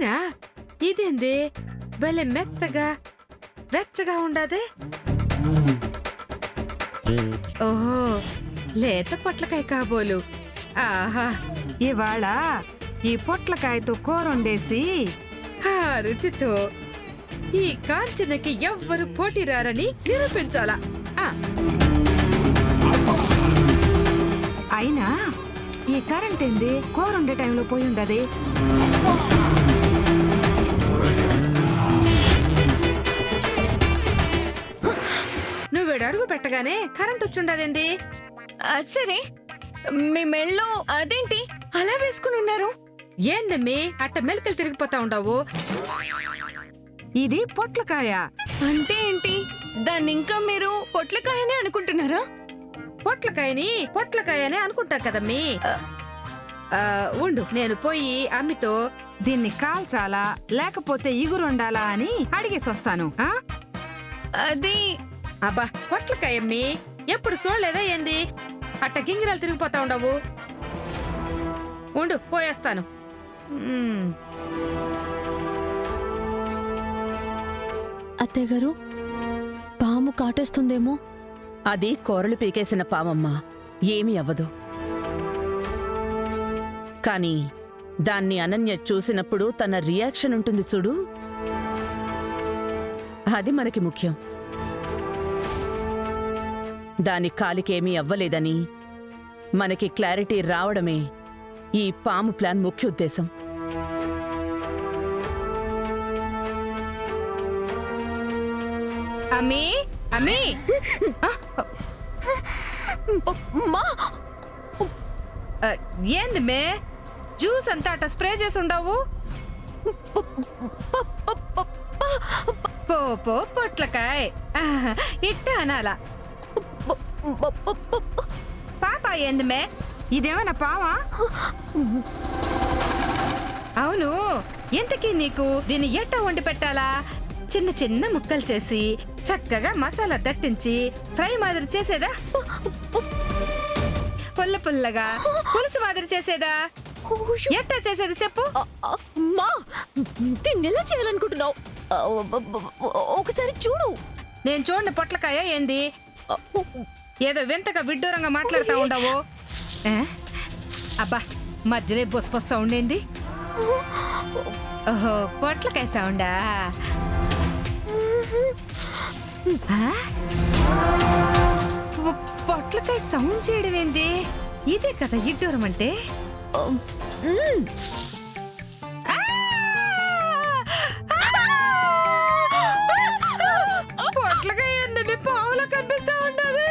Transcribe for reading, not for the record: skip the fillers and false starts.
అయినా ఇదేంది భలే మెత్తగా వెచ్చగా ఉండదే. ఓహో, లేత పొట్లకాయ కాబోలు. ఆహా, ఇవాళ ఈ పొట్లకాయతో కూర వండేసి ఆ రుచితో ఈ కాంచనకి ఎవ్వరు పోటీ రారని నిరూపించాలా. ఆ, అయినా ఈ కరెంట్ ఏంది కూర వండే టైంలో పోయి ఉండదు. నువ్వేడు అడుగు పెట్టగానే కరెంట్ వచ్చుండదేంది? సరే, మీ మెళ్ళో అదేంటి అలా వేసుకుని ఉన్నారు? ఏందమ్మి అట్ట మెలికలు తిరిగిపోతా ఉండవు? ఇది పొట్లకాయ. అంటే ఏంటి? దాన్ని ఇంకా మీరు పొట్లకాయనే అనుకుంటున్నారా? పొట్లకాయనే అనుకుంటా కదమ్మీ. ఉండు, నేను పోయి అమ్మితో దీన్ని కాల్చాలా లేకపోతే ఇగురు వండాలా అని అడిగేసి వస్తాను. అది అబ్బా, పొట్లకాయమ్మి ఎప్పుడు చూడలేదా ఏంది అట్ట గింగిరాలు తిరిగిపోతా ఉండవు? ఉండు, పోయేస్తాను. అత్తయ్య గారు, పాము కాటేస్తుందేమో. అది కూరలు పీకేసిన పామమ్మా, ఏమీ అవ్వదు. కాని దాన్ని అనన్య చూసినప్పుడు తన రియాక్షన్ ఉంటుంది చూడు, అది మనకి ముఖ్యం. దాని కాలికేమీ అవ్వలేదని మనకి క్లారిటీ రావడమే ఈ పాము ప్లాన్ ముఖ్య ఉద్దేశం. అమ్మీ, అమ్మీ, ఏంది మే జ్యూస్ అంతా అట్ట స్ప్రే చేసి ఉండవు? పో పొట్లకాయ ఇట్ట అనాలా? పాప ఏంది మే? ఇదేమైనా పావా? అవును, ఎంతకీ నీకు దీన్ని ఎట్ట వండి పెట్టాలా? చిన్న చిన్న ముక్కలు చేసి చక్కగా మసాలా దట్టించి ఫ్రై మాదిరి చేసేదా? పుల్ల పుల్లగా పులుసు మాదిరి చేసేదా? ఎట్టా చేసేది చెప్పు. దీన్ని ఎలా చేయాలనుకుంటున్నావు? ఒకసారి చూడు. నేను చూడని పొట్లకాయ ఏంది? ఏదో వింతగా విడ్డూరంగా మాట్లాడుతూ ఉండవు. అబ్బా, మధ్యలో బొస్పొస్ సౌండ్ ఏంది? ఓహో, పొట్లకాయ సౌండా? పొట్లకాయ సౌండ్ చేయడం ఏంది? ఇదే కదా ఇడ్డూరం అంటే. పొట్లకాయ ఏంది పావులో కనిపిస్తా ఉండదు?